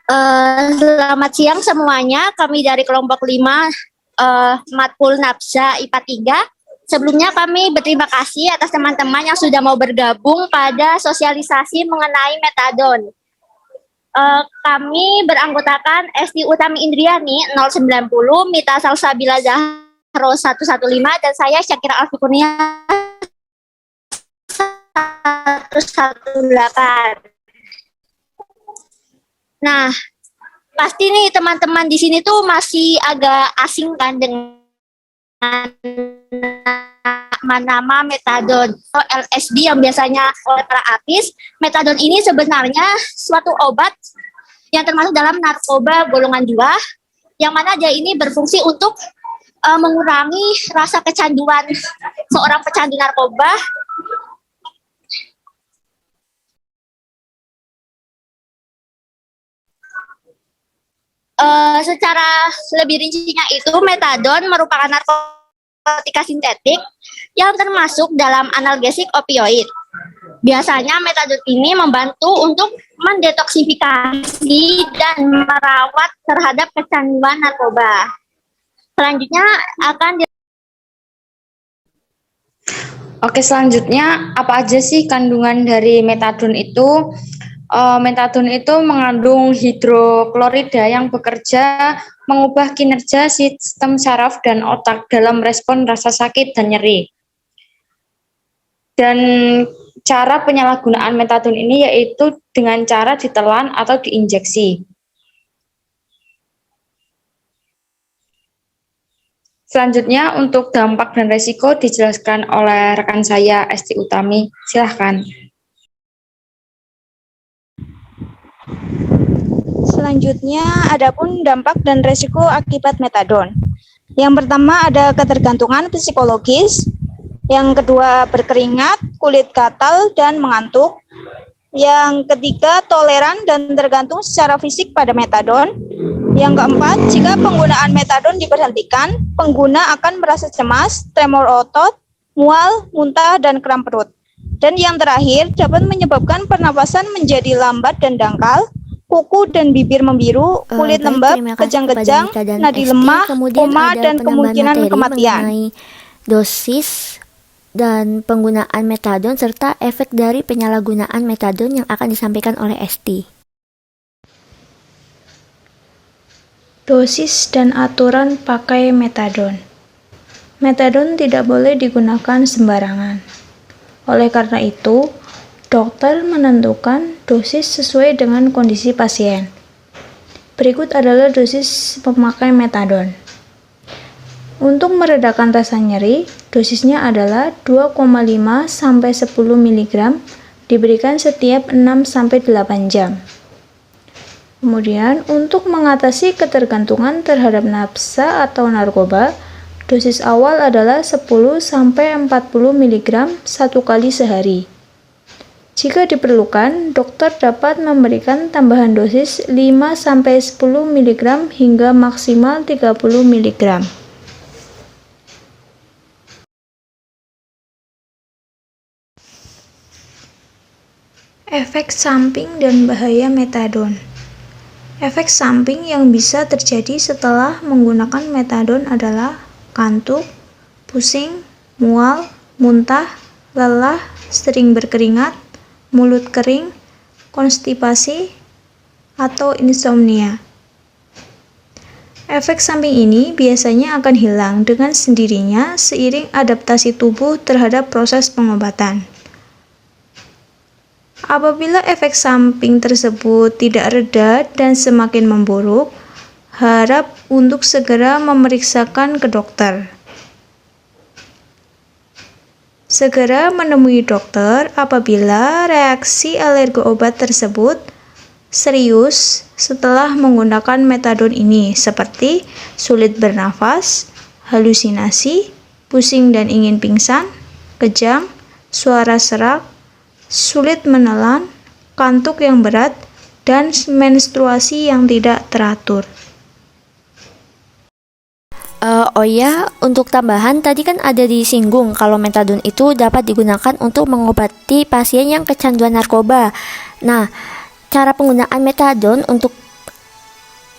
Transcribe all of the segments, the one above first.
Selamat siang semuanya. Kami dari kelompok 5 Matkul Nafsa IPA 3. Sebelumnya kami berterima kasih atas teman-teman yang sudah mau bergabung pada sosialisasi mengenai metadon. Kami beranggotakan Esti Utami Indriani 090, Mita Salsabila Zahro 115, dan saya Syakira Alfikurnia 118. Nah, pasti nih teman-teman di sini tuh masih agak asing kan dengan nama metadon atau LSD yang biasanya oleh para artis. Metadon ini sebenarnya suatu obat yang termasuk dalam narkoba golongan 2, yang mana dia ini berfungsi untuk mengurangi rasa kecanduan seorang pecandu narkoba. Secara lebih rincinya itu, metadon merupakan narkotika sintetik yang termasuk dalam analgesik opioid. Biasanya metadon ini membantu untuk mendetoksifikasi dan merawat terhadap kecanduan narkoba. Selanjutnya akan Oke, selanjutnya apa aja sih kandungan dari metadon itu? Metadon itu mengandung hidroklorida yang bekerja mengubah kinerja sistem saraf dan otak dalam respon rasa sakit dan nyeri. Dan cara penyalahgunaan metadon ini yaitu dengan cara ditelan atau diinjeksi. Selanjutnya untuk dampak dan resiko dijelaskan oleh rekan saya Esti Utami. Silahkan. Selanjutnya, adapun dampak dan resiko akibat metadon. Yang pertama ada ketergantungan psikologis, yang kedua berkeringat, kulit gatal, dan mengantuk. Yang ketiga toleran dan tergantung secara fisik pada metadon. Yang keempat, jika penggunaan metadon diberhentikan, pengguna akan merasa cemas, tremor otot, mual, muntah, dan kram perut. Dan yang terakhir, dapat menyebabkan pernapasan menjadi lambat dan dangkal, kuku dan bibir membiru, kulit lembab, kejang-kejang, nadi lemah, koma, dan kemungkinan kematian. Dosis dan penggunaan metadon serta efek dari penyalahgunaan metadon yang akan disampaikan oleh Esti. Dosis dan aturan pakai metadon. Metadon tidak boleh digunakan sembarangan. Oleh karena itu, dokter menentukan dosis sesuai dengan kondisi pasien. Berikut adalah dosis pemakai metadon. Untuk meredakan rasa nyeri, dosisnya adalah 2,5 sampai 10 mg diberikan setiap 6 sampai 8 jam. Kemudian, untuk mengatasi ketergantungan terhadap nafsa atau narkoba, dosis awal adalah 10 sampai 40 mg satu kali sehari. Jika diperlukan, dokter dapat memberikan tambahan dosis 5 sampai 10 mg hingga maksimal 30 mg. Efek samping dan bahaya metadon. Efek samping yang bisa terjadi setelah menggunakan metadon adalah kantuk, pusing, mual, muntah, lelah, sering berkeringat, mulut kering, konstipasi, atau insomnia. Efek samping ini biasanya akan hilang dengan sendirinya seiring adaptasi tubuh terhadap proses pengobatan. Apabila efek samping tersebut tidak reda dan semakin memburuk, harap untuk segera memeriksakan ke dokter. Segera menemui dokter apabila reaksi alergi obat tersebut serius setelah menggunakan metadon ini, seperti sulit bernafas, halusinasi, pusing dan ingin pingsan, kejang, suara serak, sulit menelan, kantuk yang berat, dan menstruasi yang tidak teratur. Oh ya, untuk tambahan tadi kan ada disinggung kalau metadon itu dapat digunakan untuk mengobati pasien yang kecanduan narkoba. Nah, cara penggunaan metadon untuk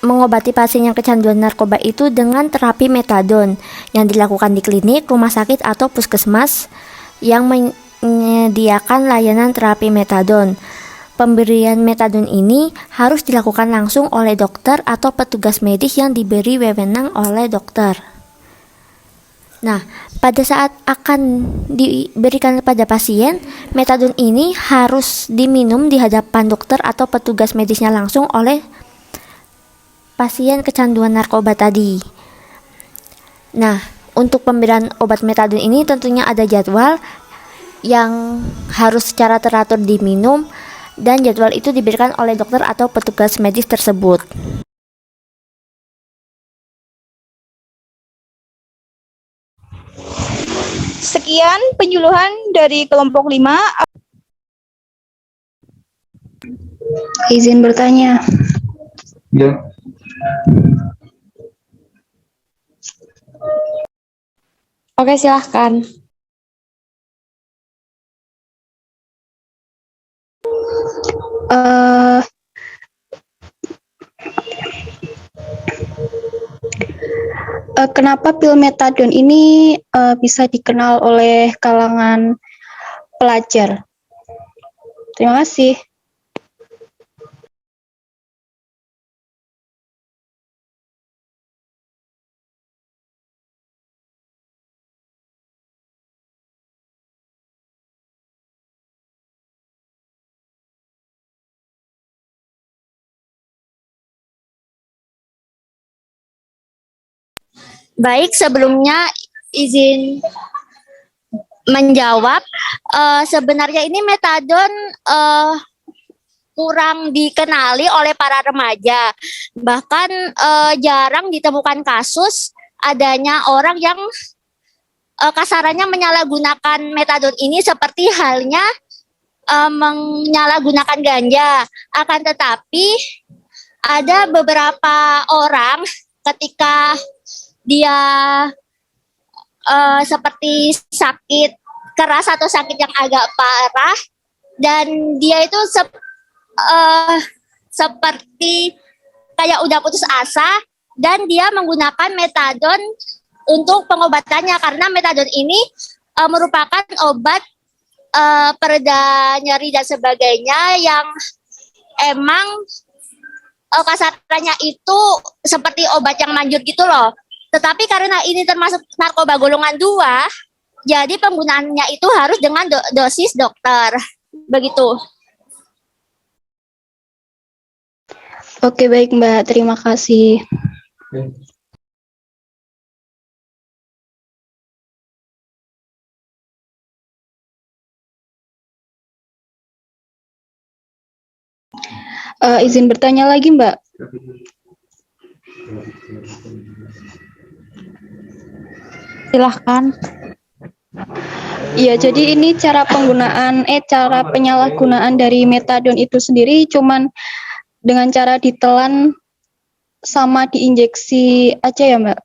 mengobati pasien yang kecanduan narkoba itu dengan terapi metadon yang dilakukan di klinik, rumah sakit, atau puskesmas yang menyediakan layanan terapi metadon. Pemberian metadon ini harus dilakukan langsung oleh dokter atau petugas medis yang diberi wewenang oleh dokter. Nah, pada saat akan diberikan kepada pasien, metadon ini harus diminum di hadapan dokter atau petugas medisnya langsung oleh pasien kecanduan narkoba tadi. Nah, untuk pemberian obat metadon ini tentunya ada jadwal yang harus secara teratur diminum, dan jadwal itu diberikan oleh dokter atau petugas medis tersebut. Sekian penyuluhan dari kelompok 5. Izin bertanya. Ya, Oke, silahkan. Eh, Kenapa pil metadon ini bisa dikenal oleh kalangan pelajar? Terima kasih. Baik, sebelumnya izin menjawab. Sebenarnya ini metadon kurang dikenali oleh para remaja. Bahkan jarang ditemukan kasus adanya orang yang kasarannya menyalahgunakan metadon ini seperti halnya menyalahgunakan ganja. Akan tetapi ada beberapa orang ketika dia seperti sakit keras atau sakit yang agak parah, dan dia itu seperti kayak udah putus asa, dan dia menggunakan metadon untuk pengobatannya karena metadon ini merupakan obat pereda nyeri dan sebagainya yang emang kasarannya itu seperti obat yang manjur gitu loh. Tetapi karena ini termasuk narkoba golongan 2, jadi penggunaannya itu harus dengan dosis dokter. Begitu. Oke, baik Mbak. Terima kasih. Izin bertanya lagi, Mbak. Silahkan. Iya, jadi ini cara penyalahgunaan dari metadon itu sendiri cuman dengan cara ditelan sama diinjeksi aja ya, Mbak?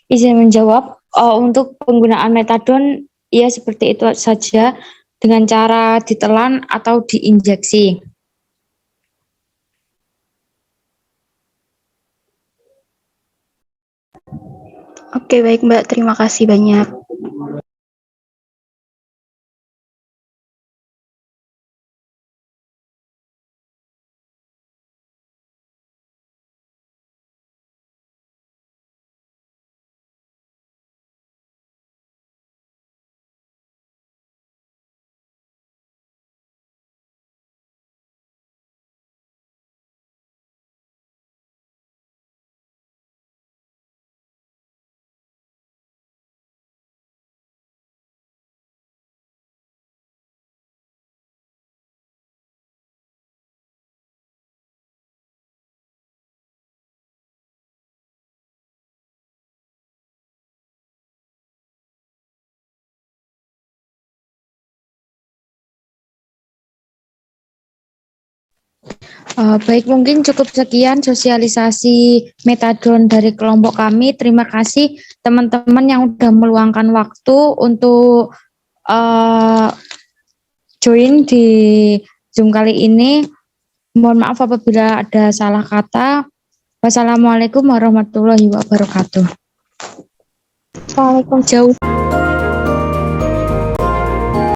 Izin menjawab, untuk penggunaan metadon, ya seperti itu saja dengan cara ditelan atau diinjeksi. Oke, baik Mbak. Terima kasih banyak. Baik, mungkin cukup sekian sosialisasi metadon dari kelompok kami. Terima kasih teman-teman yang udah meluangkan waktu untuk join di Zoom kali ini. Mohon maaf apabila ada salah kata. Wassalamualaikum warahmatullahi wabarakatuh. Waalaikumsalam. Jauh.